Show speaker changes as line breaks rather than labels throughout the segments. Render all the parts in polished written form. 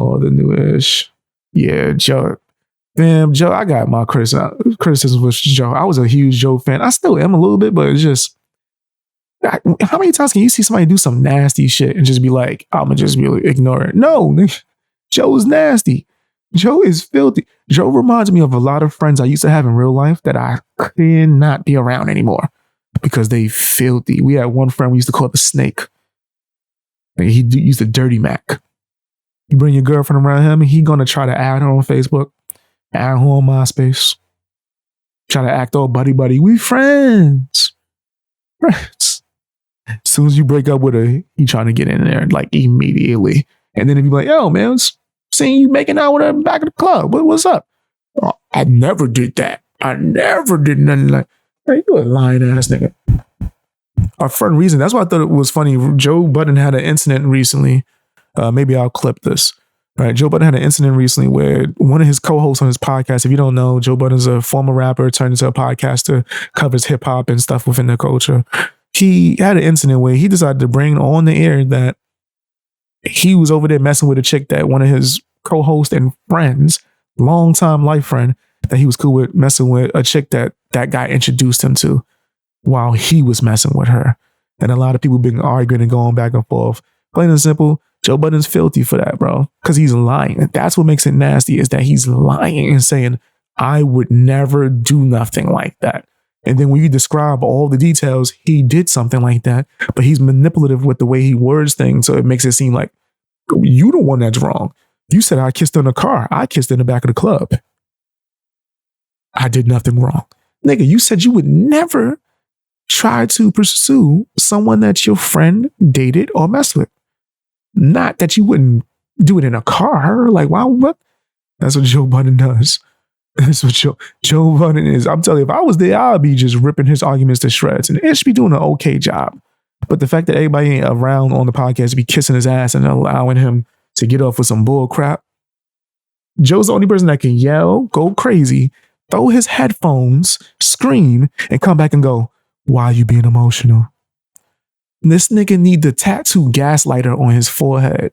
All the newish. Yeah, Joe. Damn, Joe, I got my criticism with Joe. I was a huge Joe fan. I still am a little bit, but it's just, how many times can you see somebody do some nasty shit and just be like, I'm going to just really ignore it? No, Joe is nasty. Joe is filthy. Joe reminds me of a lot of friends I used to have in real life that I cannot be around anymore because they filthy. We had one friend we used to call the snake. He used to dirty Mac. You bring your girlfriend around him and he going to try to add her on Facebook, add her on MySpace, try to act all buddy. We friends. Friends. As soon as you break up with her, he trying to get in there like immediately. And then if you be like, yo, man, seeing you making out with her back at the club. What's up? Oh, I never did that. I never did nothing like that. Hey, you a lying ass nigga. Our friend Reason, that's why I thought it was funny. Joe Budden had an incident recently. Maybe I'll clip this. Right, Joe Budden had an incident recently where one of his co-hosts on his podcast, if you don't know, Joe Budden's a former rapper turned into a podcaster, covers hip hop and stuff within the culture. He had an incident where he decided to bring on the air that he was over there messing with a chick that one of his co-hosts and friends, longtime life friend that he was cool with, messing with a chick that guy introduced him to while he was messing with her. And a lot of people been arguing and going back and forth. Plain and simple, Joe Budden's filthy for that, bro, because he's lying. And that's what makes it nasty, is that he's lying and saying, I would never do nothing like that. And then when you describe all the details, he did something like that, but he's manipulative with the way he words things. So it makes it seem like you the one that's wrong. You said I kissed her in the car. I kissed her in the back of the club. I did nothing wrong. Nigga, you said you would never try to pursue someone that your friend dated or messed with. Not that you wouldn't do it in a car. Like, wow, what? That's what Joe Budden does. That's what Joe Budden is. I'm telling you, if I was there, I'd be just ripping his arguments to shreds. And it should be doing an okay job. But the fact that everybody ain't around on the podcast to be kissing his ass and allowing him to get off with some bull crap. Joe's the only person that can yell, go crazy, throw his headphones, scream, and come back and go, why are you being emotional? This nigga need the tattoo gaslighter on his forehead.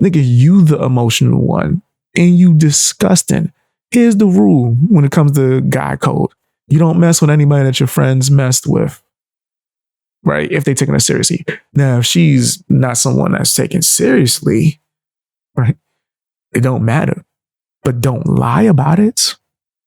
Nigga, you the emotional one. And you disgusting. Here's the rule when it comes to guy code. You don't mess with anybody that your friends messed with. Right? If they taking it seriously. Now, if she's not someone that's taken seriously, right? It don't matter. But don't lie about it.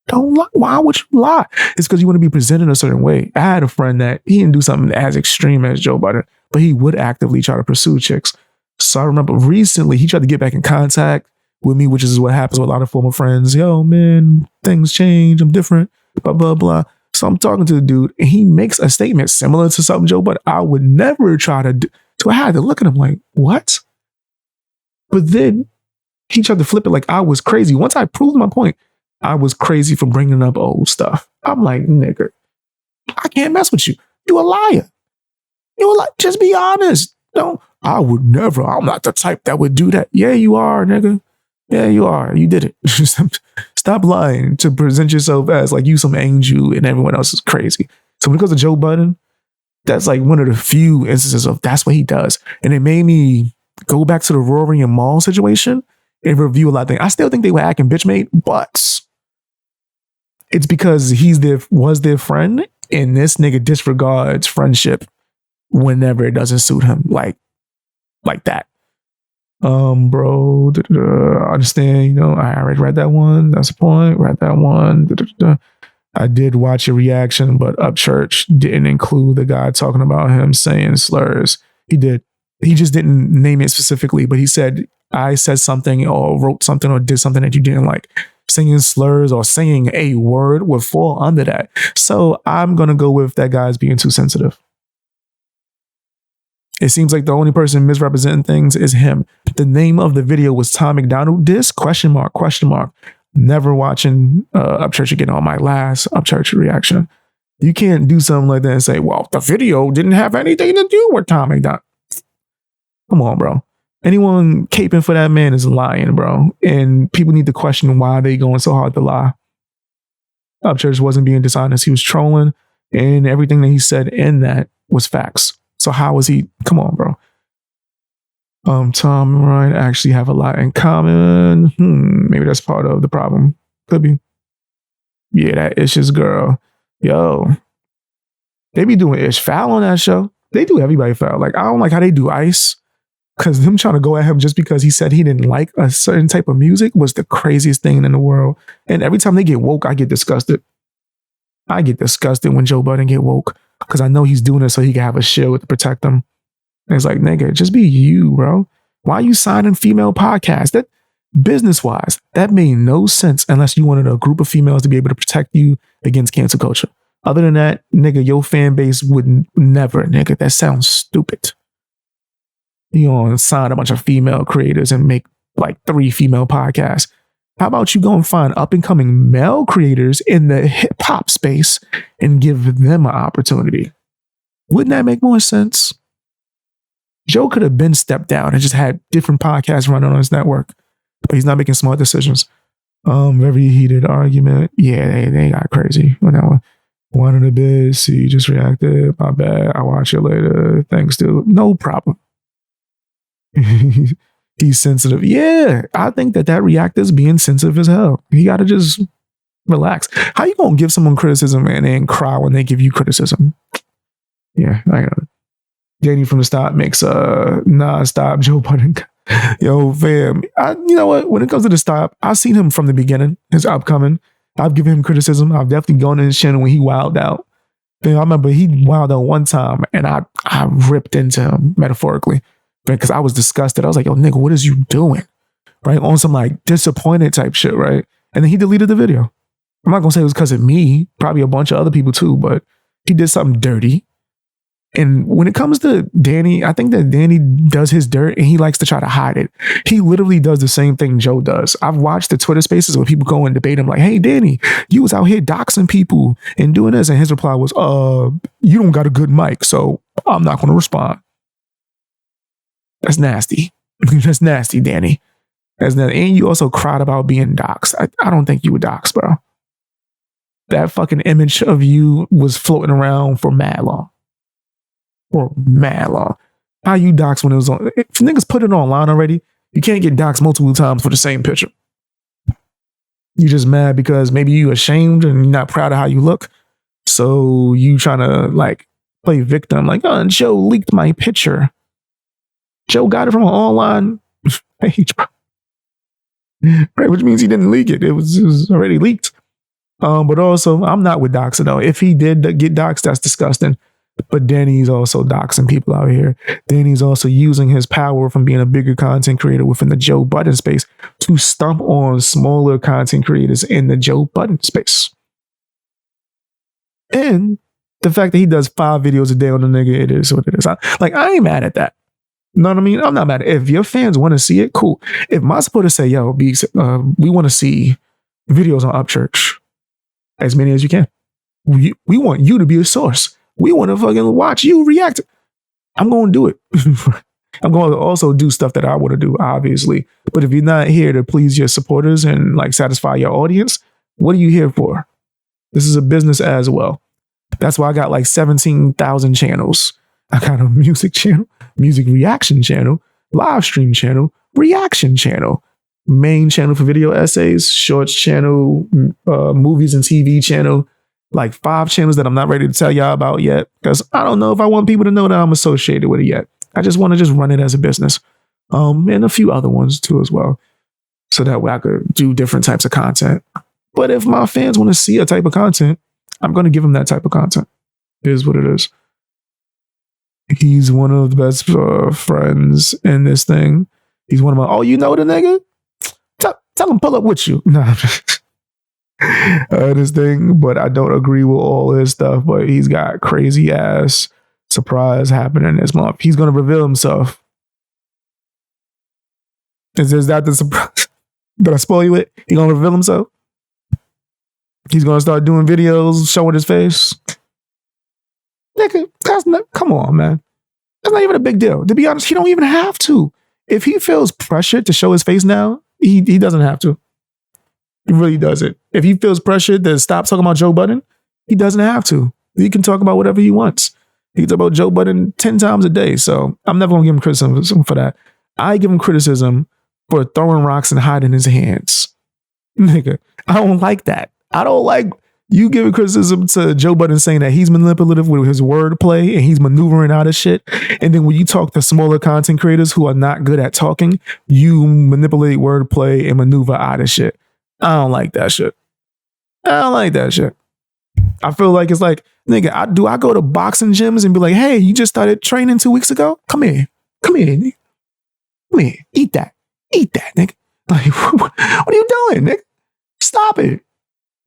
Don't lie. Why would you lie? It's because you want to be presented a certain way. I had a friend that he didn't do something as extreme as Joe Budden, but he would actively try to pursue chicks. So I remember recently he tried to get back in contact with me, which is what happens with a lot of former friends. Yo, man, things change. I'm different. Blah, blah, blah. So I'm talking to the dude and he makes a statement similar to something Joe Budden I would never try to do. So I had to look at him like, what? But then he tried to flip it like I was crazy. Once I proved my point, I was crazy for bringing up old stuff. I'm like, nigga, I can't mess with you. You a liar. You a liar. Just be honest. Don't. I would never. I'm not the type that would do that. Yeah, you are, nigga. Yeah, you are. You did it. Stop lying to present yourself as like you some angel and everyone else is crazy. So when it comes to Joe Budden, that's like one of the few instances of that's what he does. And it made me go back to the Rory and Maul situation and review a lot of things. I still think they were acting bitch made, but it's because was their friend, and this nigga disregards friendship whenever it doesn't suit him, like that. Bro, I understand, you know, I already read that one. That's the point. Read that one. I did watch your reaction, but Upchurch didn't include the guy talking about him saying slurs. He did. He just didn't name it specifically, but he said, I said something or wrote something or did something that you didn't like. Saying slurs or saying a word would fall under that. So I'm going to go with that guy's being too sensitive. It seems like the only person misrepresenting things is him. The name of the video was Tom McDonald diss, ? Never watching Upchurch again on my last Upchurch reaction. You can't do something like that and say, well, the video didn't have anything to do with Tom McDonald. Come on, bro. Anyone caping for that man is lying, bro. And people need to question why they going so hard to lie. Upchurch wasn't being dishonest. He was trolling, and everything that he said in that was facts. So how was he? Come on, bro. Tom and Ryan actually have a lot in common. Maybe that's part of the problem. Could be. Yeah, that Ish's girl. Yo, they be doing Ish foul on that show. They do everybody foul. Like, I don't like how they do Ice, because them trying to go at him just because he said he didn't like a certain type of music was the craziest thing in the world. And every time they get woke, I get disgusted. I get disgusted when Joe Budden get woke, because I know he's doing it so he can have a shield to protect them. And it's like, nigga, just be you, bro. Why are you signing female podcasts? That business-wise, that made no sense unless you wanted a group of females to be able to protect you against cancel culture. Other than that, nigga, your fan base would never, nigga. That sounds stupid. You gonna sign a bunch of female creators and make like 3 female podcasts. How about you go and find up-and-coming male creators in the hip-hop space and give them an opportunity? Wouldn't that make more sense? Joe could have been stepped down and just had different podcasts running on his network, but he's not making smart decisions. Very heated argument. Yeah, they got crazy on that one. One in the bed, see, just reacted. My bad. I'll watch it later. Thanks to no problem. He's sensitive. Yeah, I think that reactor's being sensitive as hell. He got to just relax. How you gonna give someone criticism and then cry when they give you criticism? Yeah, I know. Danny from the Stop makes a non-stop Joe Budden. Yo, fam. You know what? When it comes to the Stop, I've seen him from the beginning, his upcoming. I've given him criticism. I've definitely gone in his channel when he wilded out. Fam, I remember he wilded out one time and I ripped into him metaphorically because I was disgusted. I was like, yo, nigga, what is you doing? Right? On some like disappointed type shit, right? And then he deleted the video. I'm not going to say it was because of me, probably a bunch of other people too, but he did something dirty. And when it comes to Danny, I think that Danny does his dirt and he likes to try to hide it. He literally does the same thing Joe does. I've watched the Twitter spaces where people go and debate him like, hey, Danny, you was out here doxing people and doing this. And his reply was, you don't got a good mic, so I'm not going to respond. That's nasty. That's nasty, Danny. That's nasty. And you also cried about being doxed. I don't think you were doxed, bro. That fucking image of you was floating around for mad long. For mad long. How you dox when it was on? If niggas put it online already, you can't get doxed multiple times for the same picture. You just mad because maybe you ashamed and you're not proud of how you look. So you trying to like play victim, like, oh, Joe leaked my picture. Joe got it from an online page, bro. Right, which means he didn't leak it. It was already leaked. But also, I'm not with doxing though. If he did get doxed, that's disgusting. But Danny's also doxing people out here. Danny's also using his power from being a bigger content creator within the Joe Budden space to stomp on smaller content creators in the Joe Budden space. And the fact that he does 5 videos a day on the nigga, it is what it is. I ain't mad at that. You know what I mean? I'm not mad. If your fans want to see it, cool. If my supporters say, yo, we want to see videos on Upchurch, as many as you can. We want you to be a source. We want to fucking watch you react. I'm going to do it. I'm going to also do stuff that I want to do, obviously. But if you're not here to please your supporters and like satisfy your audience, what are you here for? This is a business as well. That's why I got like 17,000 channels. I got a music channel, music reaction channel, live stream channel, reaction channel, main channel for video essays, shorts channel, movies and TV channel, like 5 channels that I'm not ready to tell y'all about yet because I don't know if I want people to know that I'm associated with it yet. I just want to just run it as a business. And a few other ones too as well. So that way I could do different types of content. But if my fans want to see a type of content, I'm going to give them that type of content. It is what it is. He's one of the best friends in this thing. He's one of my, oh, you know the nigga? Tell him pull up with you. No, this thing, but I don't agree with all his stuff, but he's got crazy ass surprise happening this month. He's going to reveal himself. Is that the surprise? Did I spoil you it? He's going to reveal himself? He's going to start doing videos showing his face? Nigga, that's not, come on, man. That's not even a big deal. To be honest, he don't even have to. If he feels pressured to show his face now, he doesn't have to. He really doesn't. If he feels pressured to stop talking about Joe Budden, he doesn't have to. He can talk about whatever he wants. He can talk about Joe Budden 10 times a day. So I'm never going to give him criticism for that. I give him criticism for throwing rocks and hiding his hands. Nigga, I don't like that. I don't like you giving criticism to Joe Budden saying that he's manipulative with his wordplay and he's maneuvering out of shit. And then when you talk to smaller content creators who are not good at talking, you manipulate wordplay and maneuver out of shit. I don't like that shit. I don't like that shit. I feel like it's like, nigga, I go to boxing gyms and be like, hey, you just started training 2 weeks ago? Come here, nigga. Come here, eat that, nigga. Like, what are you doing, nigga? Stop it.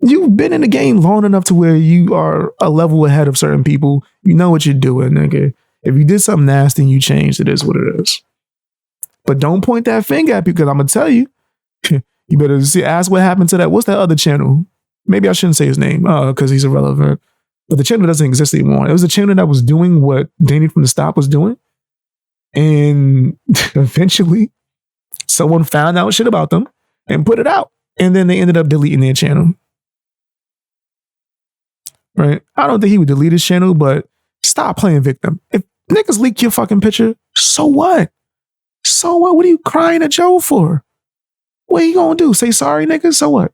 You've been in the game long enough to where you are a level ahead of certain people. You know what you're doing, nigga. If you did something nasty and you changed, it is what it is. But don't point that finger at me because I'm going to tell you. You better ask what happened to that. What's that other channel? Maybe I shouldn't say his name because he's irrelevant. But the channel doesn't exist anymore. It was a channel that was doing what Danny from the Stop was doing. And eventually, someone found out shit about them and put it out. And then they ended up deleting their channel. Right? I don't think he would delete his channel, but stop playing victim. If niggas leak your fucking picture, so what? So what? What are you crying at Joe for? What are you gonna do? Say sorry, nigga? So what?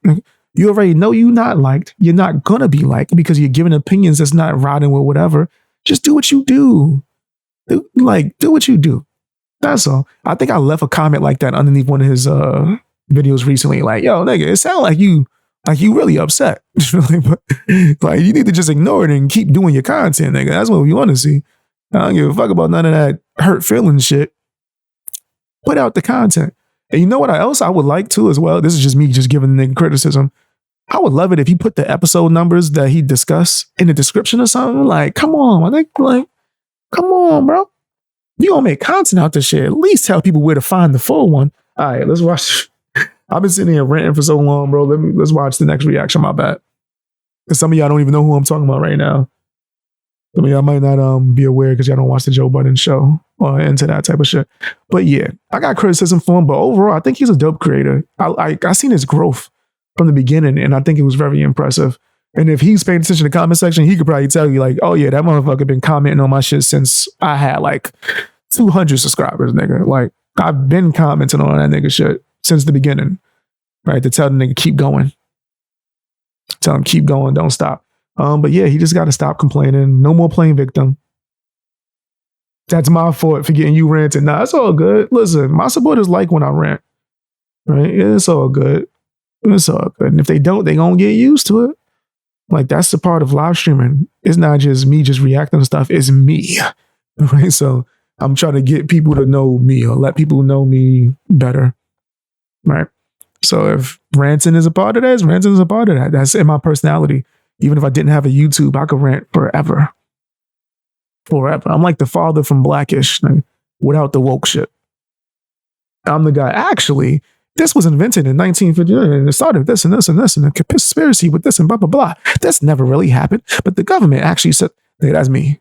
You already know you're not liked. You're not gonna be liked because you're giving opinions that's not riding with whatever. Just do what you do. Do what you do. That's all. I think I left a comment like that underneath one of his videos recently. Like, yo, nigga, it sounds like you really upset. Like, you need to just ignore it and keep doing your content, nigga. That's what we want to see. I don't give a fuck about none of that hurt feeling shit. Put out the content. And you know what else I would like to as well? This is just me just giving the nigga criticism. I would love it if he put the episode numbers that he discussed in the description or something. Like, come on, I think, like, come on, bro. You gonna make content out this shit. At least tell people where to find the full one. All right, let's watch. I've been sitting here ranting for so long, bro. Let's watch the next reaction. My bad. Because some of y'all don't even know who I'm talking about right now. Some of y'all might not be aware because y'all don't watch the Joe Budden show or into that type of shit. But yeah, I got criticism for him. But overall, I think he's a dope creator. I seen his growth from the beginning, and I think it was very impressive. And if he's paying attention to the comment section, he could probably tell you like, oh yeah, that motherfucker been commenting on my shit since I had like 200 subscribers, nigga. Like, I've been commenting on that nigga shit since the beginning, right? To tell the nigga keep going. Tell him keep going, don't stop. But yeah, he just got to stop complaining. No more playing victim. That's my fault for getting you ranting. Nah, it's all good. Listen, my supporters like when I rant, right? It's all good. It's all good. And if they don't, they gonna get used to it. Like, that's the part of live streaming. It's not just me just reacting to stuff. It's me, right? So I'm trying to get people to know me or let people know me better, right? So if ranting is a part of that, ranting is a part of that. That's in my personality. Even if I didn't have a YouTube, I could rant forever. Forever. I'm like the father from Blackish, like, without the woke shit. I'm the guy. Actually, this was invented in 1959 and it started with this and this and this and a conspiracy with this and blah, blah, blah. That's never really happened. But the government actually said, hey, that's me.